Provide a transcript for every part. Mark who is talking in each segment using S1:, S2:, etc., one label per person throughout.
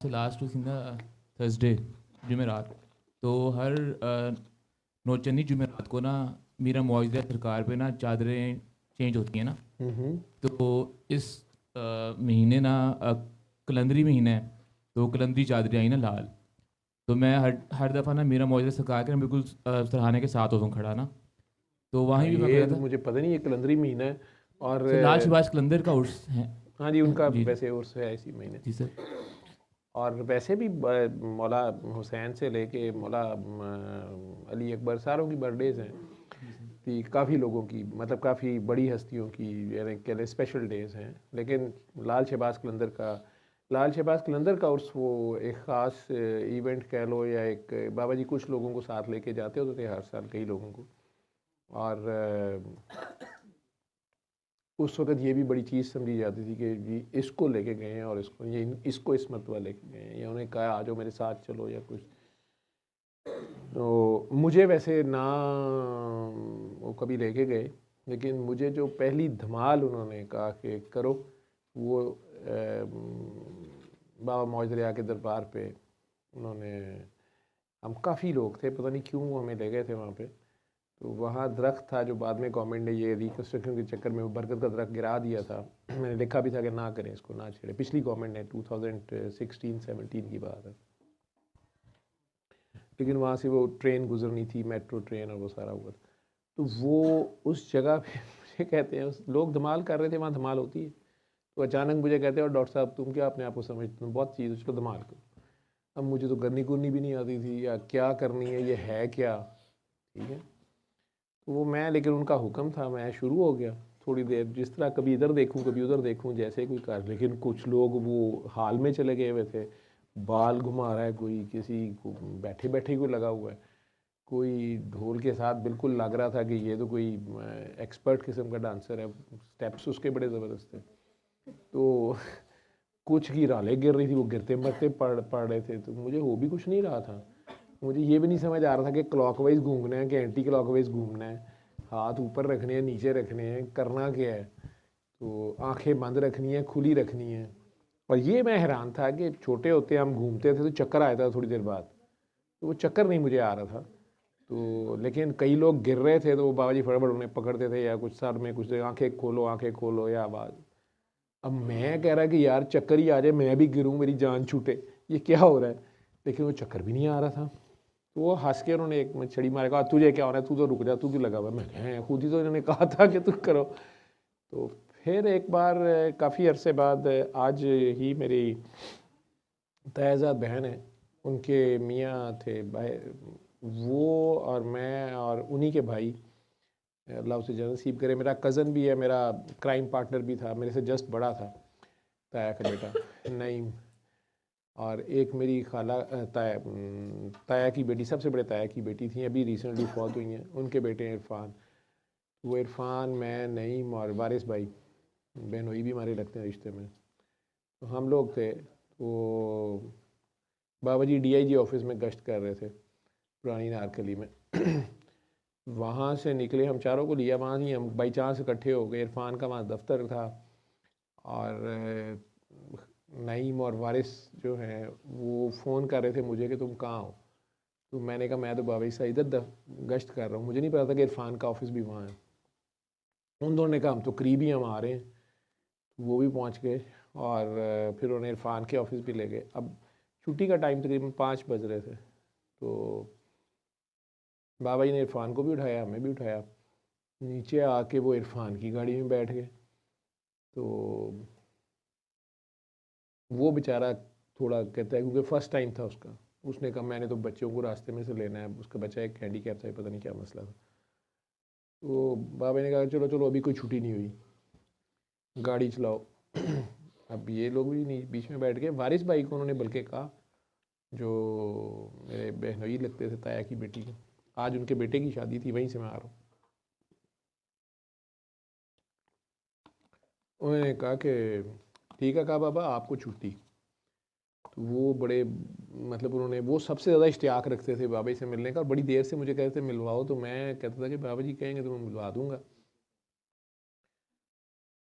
S1: So last week in the Thursday जुमेरात तो हर नौचंदी जुमेरात को ना मीरा मुआवजा सरकार पे ना चादरें चेंज होती हैं ना। तो इस महीने ना कलंदरी महीना है, तो कलंदरी चादरें आई ना लाल। तो मैं हर दफ़ा ना मीरा मुआवजा सरकार के ना बिल्कुल सराहने के साथ होता हूँ खड़ा ना। तो
S2: हाँ,
S1: वहीं भी मैं
S2: ये
S1: खड़ा
S2: तो
S1: था।
S2: मुझे पता नहीं, ये कलंदरी महीना है और
S1: सर लाल शहबाज कलंदर का उर्स है।
S2: हाँ जी, उनका
S1: जी
S2: वैसे उर्स है इसी महीने।
S1: जी सर।
S2: और वैसे भी मौला हुसैन से लेके मौला अली अकबर सारों की बर्थडेज हैं कि काफ़ी लोगों की, मतलब काफ़ी बड़ी हस्तियों की यानी कह स्पेशल डेज हैं। लेकिन लाल शहबाज कलंदर का उर्स वो एक ख़ास इवेंट कह लो, या एक बाबा जी कुछ लोगों को साथ लेके जाते होते थे हर साल, कई लोगों को। और उस वक़्त ये भी बड़ी चीज़ समझी जाती थी कि जी इसको लेके गए हैं और इसको इस मरतबा लेके गए हैं, या उन्हें कहा आ जाओ मेरे साथ चलो या कुछ। तो मुझे वैसे ना वो कभी लेके गए, लेकिन मुझे जो पहली धमाल उन्होंने कहा कि करो, वो बाबा मौज दरिया के दरबार पे उन्होंने, हम काफ़ी लोग थे, पता नहीं क्यों हमें ले गए थे वहाँ पे। तो वहाँ दरख्त था जो बाद में गवर्नमेंट ने ये रिकन्स्ट्रक्शन के चक्कर में वो बरगद का दरख्त गिरा दिया था। मैंने लिखा भी था कि ना करें इसको, ना छेड़े। पिछली गवर्नमेंट ने 2016-17 की बात है। लेकिन वहाँ से वो ट्रेन गुजरनी थी, मेट्रो ट्रेन, और वो सारा हुआ था। तो वो उस जगह पे मुझे कहते हैं, लोग धमाल कर रहे थे, वहाँ धमाल होती है। तो अचानक मुझे कहते हैं और डॉक्टर साहब तुम क्या अपने आप को समझते हो, बहुत चीज़ उसको धमाल करो। अब मुझे तो करनी कुरनी भी नहीं आती थी, या क्या करनी है, ये है क्या, ठीक है। तो वो मैं, लेकिन उनका हुक्म था, मैं शुरू हो गया थोड़ी देर, जिस तरह कभी इधर देखूं कभी उधर देखूं, जैसे कोई कर। लेकिन कुछ लोग वो हाल में चले गए हुए थे, बाल घुमा रहा है कोई, किसी को बैठे बैठे कोई लगा हुआ है, कोई ढोल के साथ बिल्कुल लग रहा था कि ये तो कोई एक्सपर्ट किस्म का डांसर है। स्टेप्स उसके बड़े ज़बरदस्त थे। तो कुछ की रालें गिर रही थी, वो गिरते मरते पड़ रहे थे। तो मुझे हो भी कुछ नहीं रहा था, मुझे ये भी नहीं समझ आ रहा था कि क्लॉकवाइज घूमना है कि एंटी क्लॉकवाइज घूमना है, हाथ ऊपर रखने हैं नीचे रखने हैं, करना क्या है। तो आंखें बंद रखनी है खुली रखनी है। और ये मैं हैरान था कि छोटे होते हम घूमते थे तो चक्कर आया था थोड़ी देर बाद, तो वो चक्कर नहीं मुझे आ रहा था। तो लेकिन कई लोग गिर रहे थे तो वो बाबा जी फटाफट उन्हें पकड़ते थे, या कुछ सर में कुछ आंखें खोलो या आवाज़। अब मैं कह रहा कि यार चक्कर ही आ जाए, मैं भी गिरूं, मेरी जान छूटे, ये क्या हो रहा है। लेकिन वो चक्कर भी नहीं आ रहा था। तो वो हंस के उन्होंने एक छड़ी मारे, कहा तुझे क्या हो रहा है, तू तो रुक जा, तू भी लगा हुआ है। मैं खुद ही तो इन्होंने कहा था कि तू करो। तो फिर एक बार काफ़ी अरसे बाद, आज ही मेरी तायाजाद बहन है, उनके मियाँ थे भाई, वो और मैं और उन्हीं के भाई, अल्लाह उसे जन्नत नसीब करे। मेरा कज़न भी है, मेरा क्राइम पार्टनर भी था, मेरे से जस्ट बड़ा था, ताया का बेटा नईम। और एक मेरी खाला ताया की बेटी, सबसे बड़े ताया की बेटी थी, अभी रिसेंटली फौत हुई हैं, उनके बेटे हैं इरफान। वो इरफान, मैं, नईम और वारिस भाई, बहनोई भी हमारे लगते हैं रिश्ते में। तो हम लोग थे। तो बाबा जी डीआईजी ऑफिस में गश्त कर रहे थे पुरानी नारकली में। वहाँ से निकले, हम चारों को लिया, वहाँ ही हम बाई चांस इकट्ठे हो गए। इरफान का वहाँ दफ्तर था, और नईम और वारिस जो हैं वो फ़ोन कर रहे थे मुझे कि तुम कहाँ हो। तो मैंने कहा मैं तो बाबा साहब इधर गश्त कर रहा हूँ, मुझे नहीं पता था कि इरफान का ऑफिस भी वहाँ है। उन दोनों ने कहा हम तो करीबी हम आ रहे हैं। वो भी पहुँच गए, और फिर उन्हें इरफान के ऑफिस भी ले गए। अब छुट्टी का टाइम तकरीबन 5 बज रहे थे। तो बाबा जी ने इरफान को भी उठाया, हमें भी उठाया, नीचे आके वो इरफान की गाड़ी में बैठ गए। तो वो बेचारा थोड़ा कहता है, क्योंकि फ़र्स्ट टाइम था उसका, उसने कहा मैंने तो बच्चों को रास्ते में से लेना है, उसका बच्चा एक हैंडीकैप था, पता नहीं क्या मसला था। तो बाबा ने कहा चलो चलो अभी कोई छुट्टी नहीं हुई, गाड़ी चलाओ। अब ये लोग भी नहीं, बीच में बैठ गए। वारिस भाई को उन्होंने बल्कि कहा, जो मेरे बहनोई लगते थे ताया की बेटी को, आज उनके बेटे की शादी थी, वहीं से मैं आ रहा हूँ। उन्होंने कहा कि ठीक है, कहा बाबा आपको छुट्टी। तो वो बड़े, मतलब उन्होंने, वो सबसे ज़्यादा इश्तियाक रखते थे बाबा जी से मिलने का, और बड़ी देर से मुझे कहते थे मिलवाओ। तो मैं कहता था कि बाबा जी कहेंगे तो मैं मिलवा दूंगा।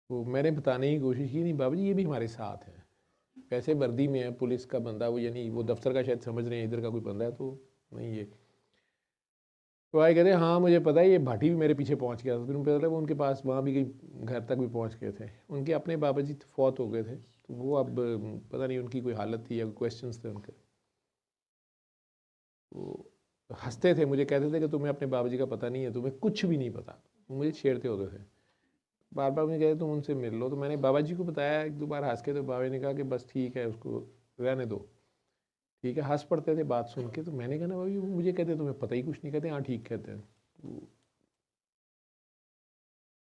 S2: तो मैंने बताने की कोशिश की, नहीं बाबा जी ये भी हमारे साथ हैं, वैसे वर्दी में है, पुलिस का बंदा वो, यानी वो दफ्तर का शायद समझ रहे हैं इधर का कोई बंदा है, तो नहीं ये। तो आए कहते हैं हाँ मुझे पता है, ये भाटी भी मेरे पीछे पहुंच गया था। फिर मुझे पता लगा वो उनके पास वहाँ भी कहीं घर तक भी पहुंच गए थे। उनके अपने बाबा जी फौत हो गए थे, तो वो अब पता नहीं उनकी कोई हालत थी या क्वेश्चंस थे उनके। तो हंसते थे, मुझे कहते थे कि तुम्हें अपने बाबा जी का पता नहीं है, तुम्हें कुछ भी नहीं पता। मुझे छेड़ते होते थे, बार बार मुझे कहते तुम उनसे मिल लो। तो मैंने बाबा जी को बताया एक दो बार हंस के, तो बाबा जी ने कहा कि बस ठीक है, उसको रहने दो, ठीक है। हंस पड़ते थे बात सुन के। तो मैंने कहा ना भाई, मुझे कहते तुम्हें पता ही कुछ नहीं। कहते हाँ ठीक कहते हैं। तो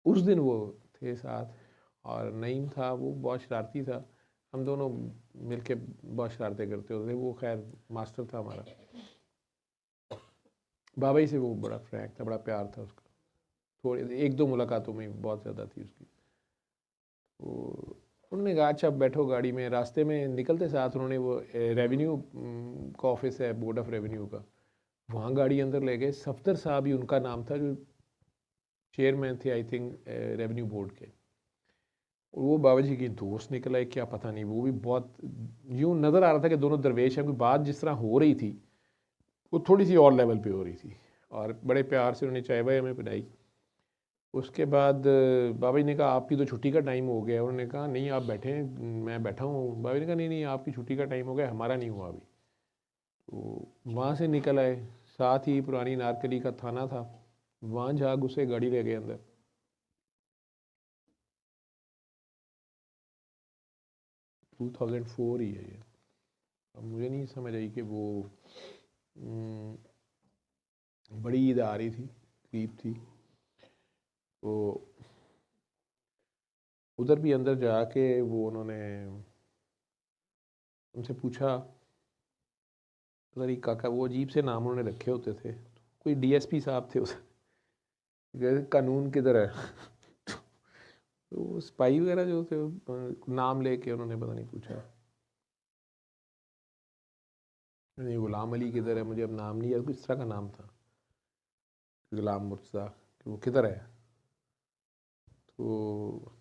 S2: उस दिन वो थे साथ, और नईम था वो बहुत शरारती था। हम दोनों मिलके बहुत शरारतें करते होते थे। वो खैर मास्टर था हमारा। बाबा जी से वो बड़ा फ्रैंक था, बड़ा प्यार था उसका। थोड़ी एक दो मुलाकातों में बहुत ज़्यादा थी उसकी। तो उन्होंने कहा अच्छा बैठो गाड़ी में। रास्ते में निकलते साथ उन्होंने वो रेवेन्यू का ऑफिस है, बोर्ड ऑफ रेवेन्यू का, वहाँ गाड़ी अंदर ले गए। सफदर साहब ही उनका नाम था, जो चेयरमैन थे आई थिंक रेवेन्यू बोर्ड के। और वो बाबा जी की दोस्त निकला है क्या पता नहीं। वो भी बहुत यूँ नज़र आ रहा था कि दोनों दरवेश हैं। कोई बात जिस तरह हो रही थी वो थोड़ी सी और लेवल पे हो रही थी, और बड़े प्यार से उन्होंने चाय वाय हमें पिलाई। उसके बाद बाबा जी ने कहा आपकी तो छुट्टी का टाइम हो गया। उन्होंने कहा नहीं आप बैठें, मैं बैठा हूँ। बाबा जी ने कहा नहीं नहीं आपकी छुट्टी का टाइम हो गया, हमारा नहीं हुआ अभी। तो वहाँ से निकल आए। साथ ही पुरानी नारकली का थाना था, वहाँ जा घुसे, गाड़ी ले गए अंदर। टू 2004 ही है ये। अब मुझे नहीं समझ आई कि वो बड़ी ईद आ रही थी, करीब थी, तो उधर भी अंदर जाके वो उन्होंने उनसे पूछा, पता नहीं काका, वो अजीब से नाम उन्होंने रखे होते थे। कोई डीएसपी साहब थे उस, कानून किधर है तो स्पाई वगैरह जो थे, नाम लेके उन्होंने पता नहीं पूछा। नहीं गुलाम अली किधर है, मुझे अब नाम नहीं याद, कुछ इस तरह का नाम था, गुलाम मुर्तज़ा, कि वो किधर है। तो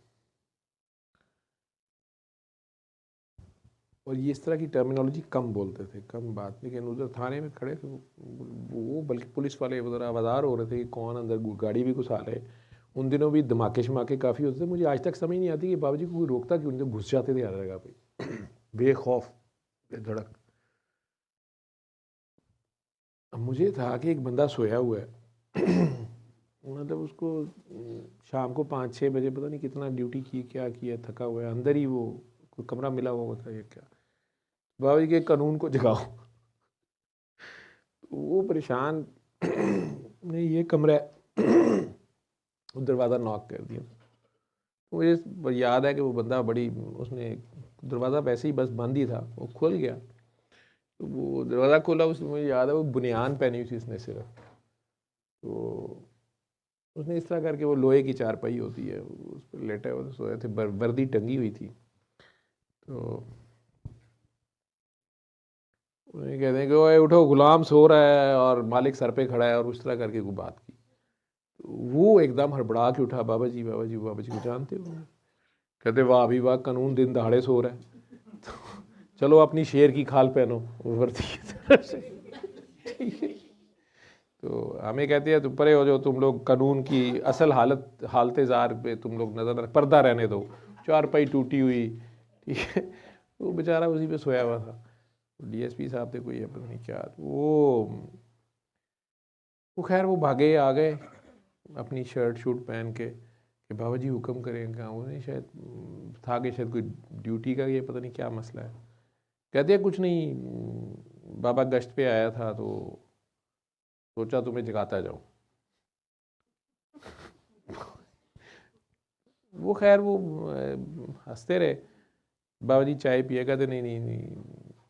S2: और ये इस तरह की टर्मिनोलॉजी कम बोलते थे, कम बात। लेकिन उधर थाने में खड़े थे वो, बल्कि पुलिस वाले उधर आवाज़ार हो रहे थे कि कौन अंदर गाड़ी भी घुसा रहे। उन दिनों भी धमाके शमाके काफ़ी होते थे। मुझे आज तक समझ नहीं आती कि बाबा जी को कोई रोकता क्यों नहीं, घुस जाते थे हर जगह पे बेखौफ बेधड़क। अब मुझे था कि एक बंदा सोया हुआ है मतलब उसको शाम को 5-6 बजे पता नहीं कितना ड्यूटी की, क्या किया, थका हुआ है, अंदर ही वो कोई कमरा मिला हुआ था या क्या। बाबा जी के कानून को जगाओ वो परेशान नहीं ये कमरा है दरवाज़ा नॉक कर दिया। मुझे याद है कि वो बंदा बड़ी, उसने दरवाज़ा वैसे ही बस बंद ही था, वो खुल गया। तो वो दरवाज़ा खोला, उसमें मुझे याद है वो बुनियान पहनी हुई थी उसने सिर्फ। तो उसने इस तरह करके, वो लोहे की चारपाई होती है, उस पर लेटे हुए सोए थे, वर्दी टंगी हुई थी। तो उन्हें कहते हैं कि ओए उठो, गुलाम सो रहा है और मालिक सर पे खड़ा है, और उस तरह करके कोई बात की। तो वो एकदम हड़बड़ा के उठा, बाबा जी बाबा जी, बाबा जी को जानते हो। कहते वाह अभी वाह, कानून दिन दहाड़े सो रहा है तो चलो अपनी शेर की खाल पहनो वर्दी की तरफ से ठीक है। तो हमें कहते हैं तुम परे हो जो, तुम लोग कानून की असल हालत जार पे तुम लोग नजर, पर्दा रहने दो, चारपाई टूटी हुई, ठीक है। वो बेचारा उसी पे सोया हुआ था। डीएसपी साहब थे कोई, पता नहीं क्या, वो खैर वो भागे आ गए अपनी शर्ट शूट पहन के कि बाबा जी हुक्म करें। कहाँ उन्हें शायद था कि शायद कोई ड्यूटी का, ये पता नहीं क्या मसला है। कहते हैं कुछ नहीं, बाबा गश्त पे आया था तो सोचा तुम्हें जगाता जाऊं वो खैर वो हंसते रहे। बाबा जी चाय पिए, कहते नहीं नहीं नहीं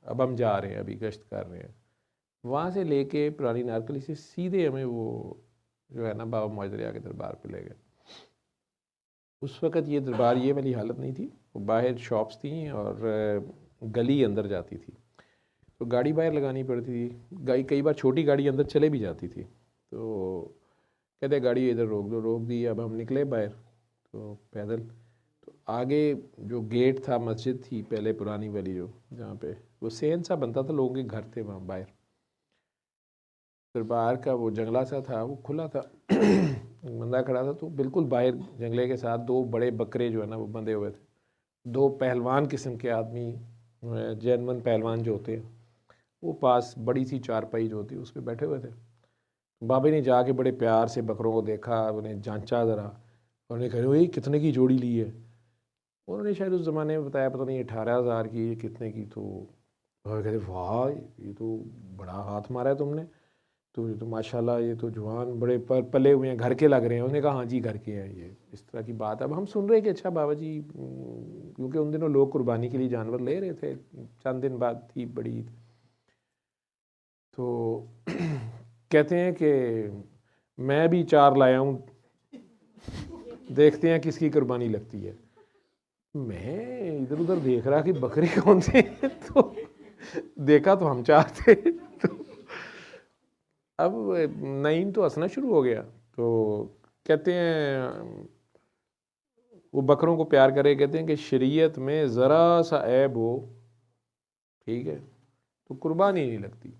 S2: अब हम जा रहे हैं, अभी गश्त कर रहे हैं। वहाँ से लेके पुरानी नारकली से सीधे हमें वो जो है ना बाबा मौजरिया के दरबार पे ले गए। उस वक़्त ये दरबार ये वाली हालत नहीं थी, वो बाहर शॉप्स थी और गली अंदर जाती थी, तो गाड़ी बाहर लगानी पड़ती थी। कई बार छोटी गाड़ी अंदर चले भी जाती थी। तो कहते गाड़ी इधर रोक दो, रोक दी। अब हम निकले बाहर तो पैदल, तो आगे जो गेट था, मस्जिद थी पहले पुरानी वाली, जो जहाँ पे वो सेन सा बनता था, लोगों के घर थे वहाँ बाहर। फिर बाहर का वो जंगला सा था, वो खुला था। एक बंदा खड़ा था, तो बिल्कुल बाहर जंगले के साथ दो बड़े बकरे जो है ना वो बंधे हुए थे। दो पहलवान किस्म के आदमी, जैनमन पहलवान जो होते हैं, वो पास बड़ी सी चारपाई जो होती है उस पर बैठे हुए थे। बाबे ने जाके बड़े प्यार से बकरों को देखा, उन्हें जांचा ज़रा, और उन्हें कहा वही कितने की जोड़ी ली है। उन्होंने शायद उस ज़माने में बताया, पता नहीं 18,000 की, कितने की। तो और कहते वाह ये तो बड़ा हाथ मारा है तुमने, तो ये तो माशाल्लाह, ये तो जवान बड़े पर पले हुए हैं, घर के लग रहे हैं। उसने कहा हाँ जी घर के हैं ये, इस तरह की बात। अब हम सुन रहे हैं कि अच्छा बाबा जी, क्योंकि उन दिनों लोग कुर्बानी के लिए जानवर ले रहे थे, चंद दिन बाद थी बड़ी ईद। तो कहते हैं कि मैं भी 4 लाया हूँ, देखते हैं किसकी कुर्बानी लगती है। मैं इधर उधर देख रहा कि बकरे कौन से हैं, तो देखा तो हम 4 थे। तो अब नईम तो हंसना शुरू हो गया। तो कहते हैं वो बकरों को प्यार करे, कहते हैं कि शरीयत में ज़रा सा ऐब हो, ठीक है, तो कुर्बानी नहीं लगती,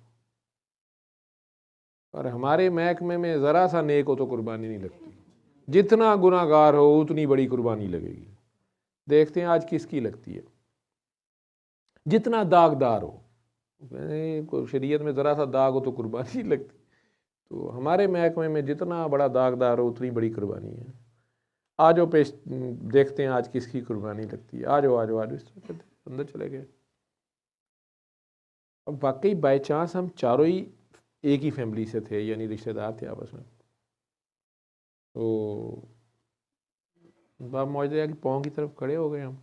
S2: और हमारे महकमे में ज़रा सा नेक हो तो कुर्बानी नहीं लगती। जितना गुनाहगार हो उतनी बड़ी कुर्बानी लगेगी। देखते हैं आज किसकी लगती है। जितना दागदार हो, शरीयत में ज़रा सा दाग हो तो कुर्बानी नहीं लगती, तो हमारे महकमे में जितना बड़ा दागदार हो उतनी बड़ी कुर्बानी है। आ जाओ पेश, देखते हैं आज किसकी कुर्बानी लगती है। आ जाओ आ जाओ आ जाओ, इस तरह कहते अंदर चले गए। अब वाकई बाई चांस हम चारों ही एक ही फैमिली से थे, यानी रिश्तेदार थे आपस में। तो बाप मौजूद की पाँव की तरफ खड़े हो गए हम,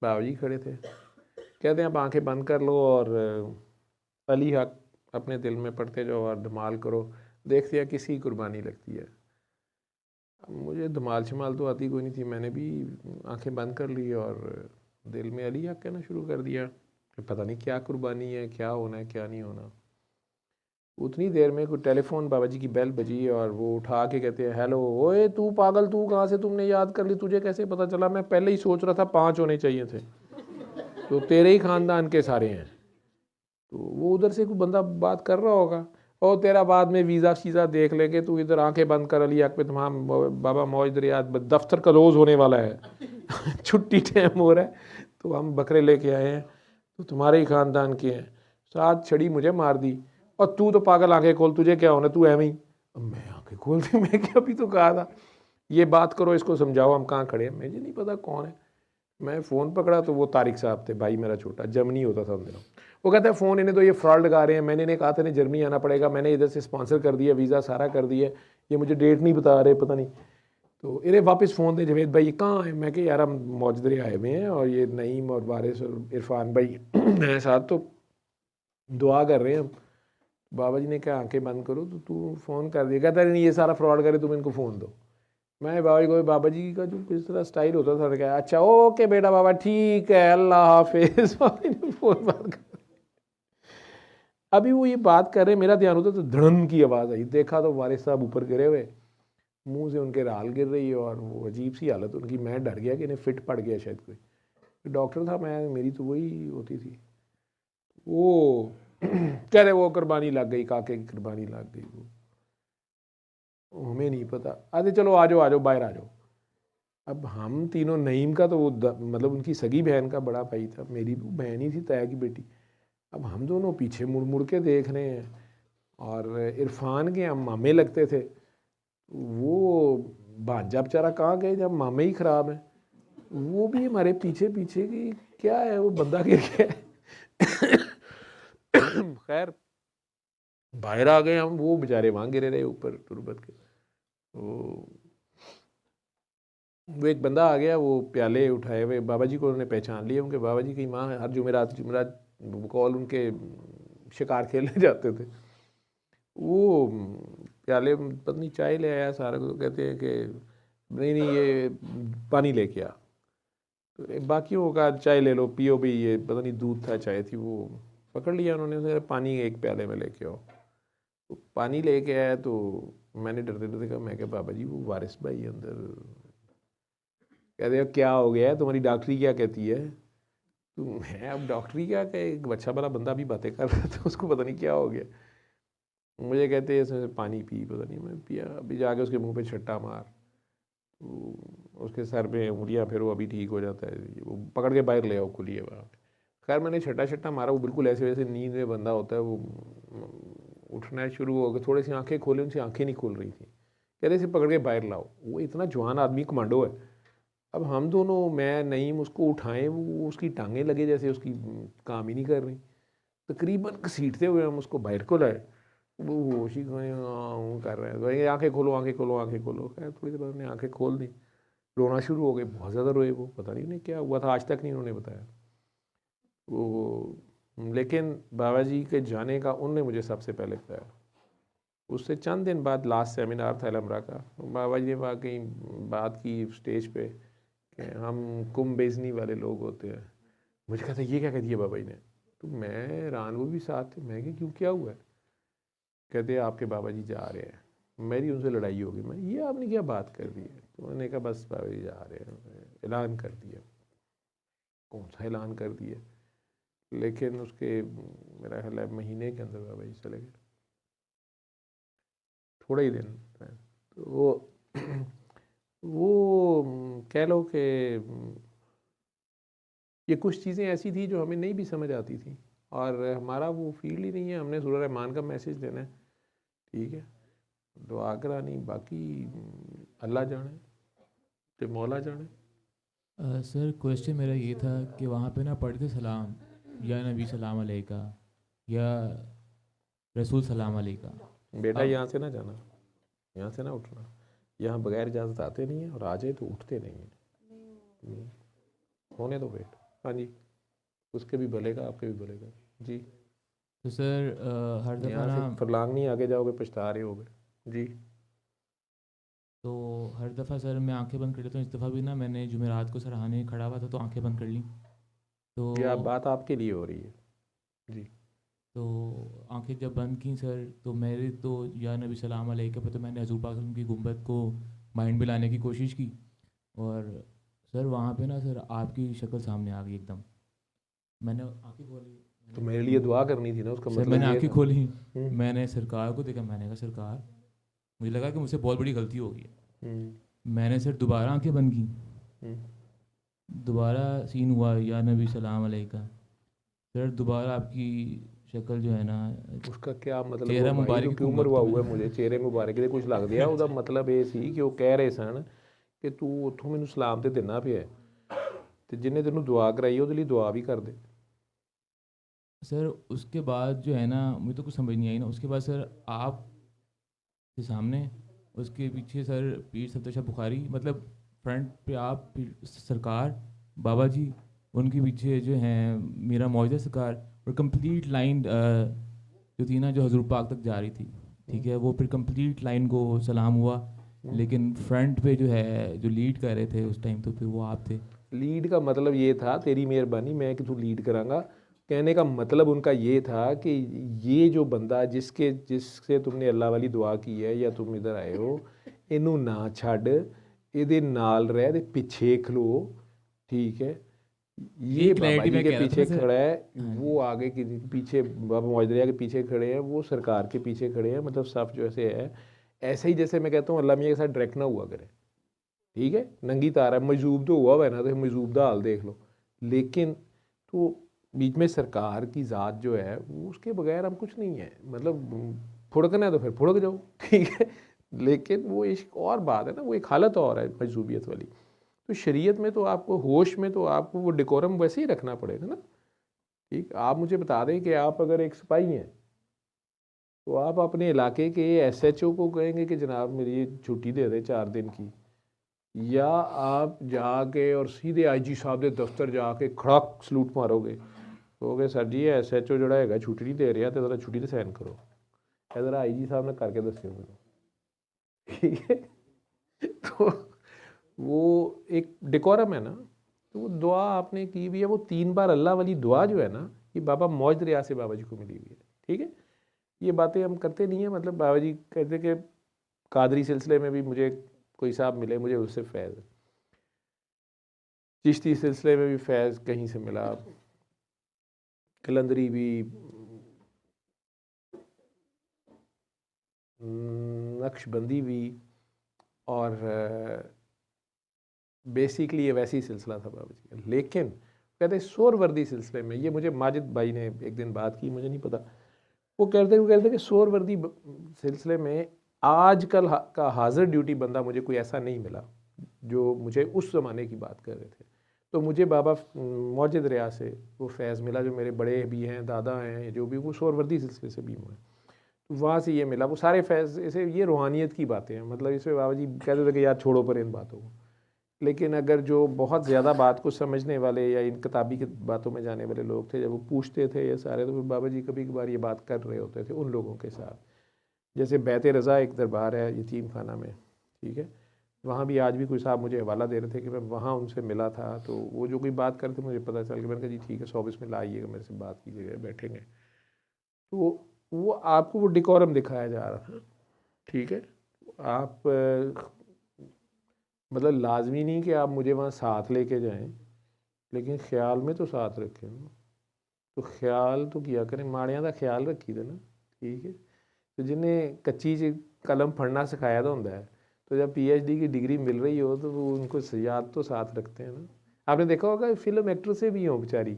S2: बाबा जी खड़े थे। कहते हैं आप आंखें बंद कर लो और अली हक अपने दिल में पढ़ते जाओ और धमाल करो, देखते हैं किसी कुर्बानी लगती है। मुझे धमाल शमाल तो आती कोई नहीं थी, मैंने भी आंखें बंद कर ली और दिल में अली हक कहना शुरू कर दिया कि पता नहीं क्या कुर्बानी है, क्या होना है क्या नहीं होना। उतनी देर में कोई टेलीफोन, बाबा जी की बेल बजी और वो उठा के कहते हैं हेलो, ओए तू पागल, तू कहाँ से, तुमने याद कर ली, तुझे कैसे पता चला? मैं पहले ही सोच रहा था 5 होने चाहिए थे, तो तेरे ही खानदान के सारे हैं। तो वो उधर से कोई बंदा बात कर रहा होगा, और तेरा बाद में वीज़ा शीज़ा देख लेंगे, तू इधर आंखें बंद कर अली हक पे, तमाम बाबा मौज रियाद, दफ्तर का रोज़ होने वाला है। छुट्टी टाइम हो रहा है, तो हम बकरे लेके आए हैं, तो तुम्हारे ही खानदान के हैं। साथ छड़ी मुझे मार दी, और तू तो पागल, आंखें खोल, तुझे क्या होना, तू एवं ही। अब मैं आंखें खोल दी, मैं क्या, अभी तो कहा था ये बात करो, इसको समझाओ हम कहाँ खड़े हैं। मुझे नहीं पता कौन है। मैं फ़ोन पकड़ा तो वो तारिक साहब थे, भाई मेरा छोटा, जर्मनी होता था उन दिनों। वो कहता है फ़ोन इन्हें तो ये फ्रॉड लगा रहे हैं, मैंने इन्हें कहा था इन्हें जर्मनी आना पड़ेगा, मैंने इधर से स्पॉन्सर कर दिया, वीज़ा सारा कर दिया, ये मुझे डेट नहीं बता रहे, पता नहीं। तो इन्हें वापस फ़ोन दे, जवेद भाई ये कहाँ है? मैं कि यार हम मौजदरे आए हुए हैं, और ये नईम और वारिस और इरफान भाई मेरे साथ, तो दुआ कर रहे हैं हम। बाबा जी ने कहा आंखें बंद करो, तो तू फ़ोन कर दिया। कहता नहीं ये सारा फ्रॉड करे, तुम इनको फ़ोन दो। मैं बाबा जी को, बाबा जी का जो किस तरह स्टाइल होता था, क्या अच्छा ओके बेटा बाबा ठीक है, अल्लाह हाफिज़। बाबा ने फ़ोन बंद कर। अभी वो ये बात कर रहे, मेरा ध्यान होता तो धड़न की आवाज़ आई, देखा तो वारिस साहब ऊपर गिरे हुए, मुंह से उनके राल गिर रही है, और वो अजीब सी हालत उनकी। मैं डर गया कि इन्हें फिट पड़ गया शायद कोई। डॉक्टर था मैं, मेरी तो वही होती थी। वो कह रहे वो कुर्बानी लग गई, काके की कुर्बानी लग गई, वो हमें नहीं पता। अरे चलो आ जाओ बाहर आ जाओ। अब हम तीनों, नईम का तो वो मतलब उनकी सगी बहन का बड़ा भाई था, मेरी बहन ही थी, ताया की बेटी। अब हम दोनों पीछे मुड़ मुड़ के देख रहे हैं, और इरफान के हम मामे लगते थे, वो भांजा बेचारा कहाँ गए जब मामे ही ख़राब है, वो भी हमारे पीछे पीछे कि क्या है, वो बंदा गिर गया। खैर बाहर आ गए हम, वो बेचारे वहाँ गिरे रहे ऊपर तुरबत के। वो एक बंदा आ गया, वो प्याले उठाए हुए, बाबा जी को उन्होंने पहचान लिया, उनके बाबा जी की माँ हर जुमेरात जुमेरात कॉल उनके शिकार खेलने जाते थे। वो प्याले पत्नी चाय ले आया सारा को, तो कहते हैं कि नहीं नहीं ये पानी लेके आ। तो बाकियों का चाय ले लो पियो भी, ये पता नहीं दूध था चाय थी, वो पकड़ लिया उन्होंने, उसे पानी एक प्याले में लेके आओ। तो पानी लेके आया, तो मैंने डरते डरते कहा, मैं क्या बाबा जी वो वारिस भाई अंदर। कहते हैं क्या हो गया है, तुम्हारी डॉक्टरी क्या कहती है। तो मैं अब डॉक्टरी क्या कहे, एक अच्छा भला बंदा भी बातें कर रहा था, उसको पता नहीं क्या हो गया। मुझे कहते हैं इसमें से पानी पी, पता नहीं मैं पिया, अभी जाके उसके मुंह पे छट्टा मार, तो उसके सर पे उंगलियां, फिर वो अभी ठीक हो जाता है, वो पकड़ के बाहर ले आओ, खुली है वहाँ पे। खैर मैंने छट्टा छट्टा मारा, वो बिल्कुल ऐसे वैसे नींद में बंदा होता है, वो उठना शुरू हो गया, थोड़ी सी आंखें खोले, उनसे आंखें नहीं खुल रही थी। कह रहे इसे पकड़ के बाहर लाओ। वो इतना जवान आदमी कमांडो है। अब हम दोनों, मैं नईम, उसको उठाएं, वो उसकी टांगें लगे जैसे उसकी काम ही नहीं कर रही। तकरीबन घसीटते हुए हम उसको बाहर को लाए। वो होश ही कर रहे हैं, तो ये आंखें खोलो, आंखें खोलो, आंखें खोलो। खैर थोड़ी देर बाद उन्होंने आंखें खोल दी, रोना शुरू हो गए, बहुत ज़्यादा रोए वो, पता नहीं उन्हें क्या हुआ था, आज तक नहीं उन्होंने बताया वो। लेकिन बाबा जी के जाने का उनने मुझे सबसे पहले बताया। उससे चंद दिन बाद लास्ट सेमिनार था अलमरा का, बाबा जी ने वाकई बात की स्टेज पे कि हम कुम बेजनी वाले लोग होते हैं। मुझे कहता ये क्या कह दिया बाबा जी ने। तो मैं हैरान, वो भी साथ थे, मैं कि क्यों, क्या हुआ है। कहते आपके बाबा जी जा रहे हैं, मेरी उनसे लड़ाई होगी। मैं ये आपने क्या बात कर दी है। तो मैंने कहा बस बाबा जी जा रहे हैं, ऐलान कर दिया। कौन सा ऐलान कर दिया, लेकिन उसके मेरा ख्याल है महीने के अंदर बाबा जी चले गए, थोड़े ही दिन। तो वो कह लो कि ये कुछ चीज़ें ऐसी थी जो हमें नहीं भी समझ आती थी, और हमारा वो फील्ड ही नहीं है। हमने सूरह रहमान का मैसेज देना है, ठीक है, दुआ करानी, बाकी अल्लाह जाने, तो मौला जाने।
S1: सर क्वेश्चन मेरा ये था कि वहाँ पे ना पढ़ते सलाम, या नबी सलाम अलैका, या रसूल सलाम अलैका।
S2: बेटा
S1: अब
S2: यहाँ से ना जाना, यहाँ से ना उठना, यहाँ बगैर इजाज़त आते नहीं हैं, और आ जाए तो उठते नहीं हैं। होने दो वेट। हाँ जी, उसके भी भले का, आपके भी भले का जी।
S1: तो सर हर दफ़ा
S2: यहाँ
S1: ना,
S2: से फरलांग नहीं आगे जाओगे, पछता रहे होगे जी।
S1: तो हर दफ़ा सर मैं आंखें बंद कर लेता हूँ। इस दफ़ा भी ना मैंने जुमेरात को सराहने खड़ा हुआ था तो आंखें बंद कर ली। तो
S2: ये आप बात आपके लिए हो रही है जी।
S1: तो आंखें जब बंद की सर, तो मेरे तो या नबी सलाम अलैका पे तो मैंने हज़ूर पाक सल्लल्लाहु अलैहि वसल्लम की गुंबद को माइंड में लाने की कोशिश की। और सर वहाँ पे ना सर आपकी शक्ल सामने आ गई एकदम। मैंने आंखें खोली,
S2: तो
S1: मैंने
S2: मेरे लिए दुआ करनी थी ना, उसका
S1: सर
S2: मतलब
S1: मैंने
S2: ये
S1: आंखें
S2: था।
S1: खोली, मैंने सरकार को देखा, मैंने कहा सरकार, मुझे लगा कि मुझसे बहुत बड़ी गलती हो गई है।
S2: हम्म,
S1: मैंने सर दोबारा आंखें बंद की,
S2: हम्म।
S1: दोबारा सीन हुआ या नबी सलाम अलैका। सर दोबारा आपकी शक्ल जो है ना,
S2: उसका क्या मतलब हुआ
S1: चेहरा
S2: भाई,
S1: मुबारक
S2: तो
S1: की
S2: क्यों
S1: घूंघट
S2: मरवा
S1: तो
S2: हुआ
S1: मैंने
S2: मुझे चेहरे मुबारक ਦੇ कुछ लग दिया। ਉਹਦਾ मतलब ਇਹ ਸੀ ਕਿ ਉਹ ਕਹਿ ਰਹੇ ਸਨ ਕਿ ਤੂੰ ਉੱਥੋਂ ਮੈਨੂੰ ਸਲਾਮ ਤੇ ਦੇਣਾ ਪਿਆ, ਤੇ ਜਿੰਨੇ ਤੈਨੂੰ ਦੁਆ ਕਰਾਈ ਉਹਦੇ ਲਈ ਦੁਆ ਵੀ ਕਰ ਦੇ।
S1: सर उसके बाद जो है ना, मुझे तो कुछ समझ नहीं आई ना। उसके बाद सर आप के सामने, उसके पीछे सर पीर सफदर शाह बुखारी, मतलब फ्रंट पे आप, सरकार, बाबा जी, उनके पीछे जो हैं मीरा मौजूदा सरकार, और कंप्लीट लाइन जो थी ना जो हजूर पाक तक जा रही थी, ठीक है, वो फिर कंप्लीट लाइन को सलाम हुआ। लेकिन फ्रंट पे जो है जो लीड कर रहे थे उस टाइम, तो फिर वो आप थे।
S2: लीड का मतलब ये था, तेरी मेहरबानी मैं कि तू लीड करांगा, कहने का मतलब उनका ये था कि ये जो बंदा जिससे तुमने अल्लाह वाली दुआ की है, या तुम इधर आए हो, इनू ना छड़, ਇਹਦੇ ਨਾਲ ਰਹਿ, ਇਹਦੇ ਪਿੱਛੇ खलो, ठीक है।
S1: ये
S2: ये बाबा
S1: क्लैरिटी
S2: जी
S1: मैं
S2: के
S1: कह रहा था
S2: पीछे
S1: ना सर।
S2: खड़ा है,
S1: हाँ
S2: वो
S1: जी।
S2: आगे के पीछे बाबा मौजदरिया के पीछे खड़े हैं, वो सरकार के पीछे खड़े हैं। मतलब सब जो ऐसे है, ऐसे ही जैसे मैं कहता हूँ अल्लाह मियाँ के साथ डायरेक्ट ना हुआ करे, ठीक है। नंगी तार है, मजूब तो हुआ हुआ है ना, तो मजूब का हाल देख लो। लेकिन तो बीच में सरकार की ज़ात जो है, वो उसके बगैर हम कुछ नहीं है। मतलब फुड़कना है तो फिर फुड़क जाओ, ठीक है। लेकिन वो एक और बात है ना, वो एक हालत और है मजूबियत वाली। तो शरीयत में तो आपको होश में तो आपको वो डेकोरम वैसे ही रखना पड़ेगा ना, ठीक। आप मुझे बता दें कि आप अगर एक सिपाही हैं, तो आप अपने इलाके के SHO को कहेंगे कि जनाब मेरी ये छुट्टी दे दें 4 दिन की, या आप जाके और सीधे IG साहब के दफ्तर जाके खड़क सलूट मारोगे, कहोगे सर जी SHO जोड़ा है छुट्टी नहीं दे रहा, तो ज़रा छुट्टी तो साइन करो, ज़रा IG साहब ने करके दस्यो मैनू, ठीक है। तो वो एक डेकोरम है ना। तो वो दुआ आपने की हुई है, वो 3 बार अल्लाह वाली दुआ जो है ना, ये बाबा मौज दरिया से बाबा जी को मिली हुई है, ठीक है। ये बातें हम करते नहीं हैं। मतलब बाबा जी कहते कि कादरी सिलसिले में भी मुझे कोई साहब मिले, मुझे उससे फैज़ है। चिश्ती सिलसिले में भी फैज़ कहीं से मिला, कलंदरी भी, नक्शबंदी भी, और बेसिकली ये वैसे ही सिलसिला था बाबा जी का। लेकिन कहते सोहरवर्दी सिलसिले में, ये मुझे माजिद भाई ने एक दिन बात की, मुझे नहीं पता, वो कहते कि सोहरवर्दी सिलसिले में आजकल का हाजिर ड्यूटी बंदा मुझे कोई ऐसा नहीं मिला जो मुझे उस ज़माने की बात कर रहे थे। तो मुझे बाबा मौजिद रिया से वो फैज़ मिला, जो मेरे बड़े भी हैं, दादा हैं, जो भी, वो सोहरवर्दी सिलसिले से भी हुए, तो वहाँ से ये मिला। वो सारे फैज़ ऐसे, ये रूहानियत की बातें हैं, मतलब इसमें बाबा जी कहते थे कि यार छोड़ो पर इन बातों को। लेकिन अगर जो बहुत ज़्यादा बात को समझने वाले या इन किताबी की बातों में जाने वाले लोग थे, जब वो पूछते थे ये सारे, तो फिर बाबा जी कभी कभार ये बात कर रहे होते थे उन लोगों के साथ। जैसे बैत रज़ा एक दरबार है यतीम खाना में, ठीक है, वहाँ भी आज भी कोई साहब मुझे हवाला दे रहे थे कि मैं वहाँ उनसे मिला था, तो वो जो कोई बात करते थे मुझे पता चल गया। मैंने कहा जी ठीक है, 100 में आइएगा, मेरे से बात कीजिएगा, बैठेंगे। तो वो आपको वो डिकोरम दिखाया जा रहा था, ठीक है। आप मतलब लाजमी नहीं कि आप मुझे वहाँ साथ लेके जाएं, लेकिन ख्याल में तो साथ रखें ना। तो ख्याल तो किया करें, माड़ियां का ख्याल रखी दे ना, ठीक है। तो जिन्हें कच्ची कलम पढ़ना सिखाया तो होता है, तो जब PhD की डिग्री मिल रही हो तो वो उनको याद तो साथ रखते हैं ना। आपने देखा होगा फिल्म एक्टर से भी हो बेचारी,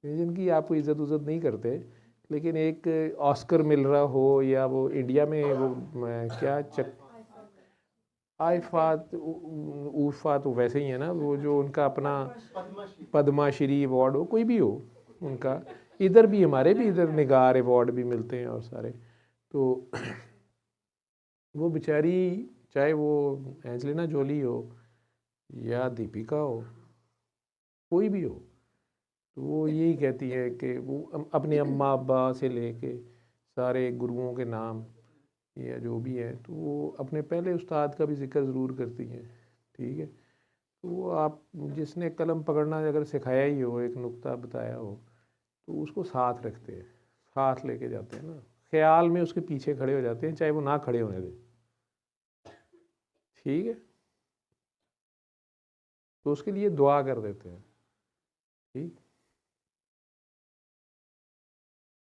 S2: जिनकी आपको इज़्ज़त उज़्ज़त नहीं करते, लेकिन एक ऑस्कर मिल रहा हो, या वो इंडिया में वो क्या आइफात उफ़ा तो वैसे ही है ना, वो जो उनका अपना पद्माश्री अवार्ड हो, कोई भी हो उनका, इधर भी, हमारे भी इधर निगार अवार्ड भी मिलते हैं और सारे। तो वो बेचारी, चाहे वो एंजेलिना जोली हो या दीपिका हो, कोई भी हो, तो वो यही कहती है कि वो अपने अम्मा अब्बा से लेके सारे गुरुओं के नाम या जो भी है, तो वो अपने पहले उस्ताद का भी जिक्र ज़रूर करती हैं, ठीक है। तो वो आप जिसने कलम पकड़ना अगर सिखाया ही हो, एक नुक्ता बताया हो, तो उसको साथ रखते हैं, साथ लेके जाते हैं ना, ख्याल में उसके पीछे खड़े हो जाते हैं, चाहे वो ना खड़े होने दें, ठीक है। तो उसके लिए दुआ कर देते हैं, ठीक।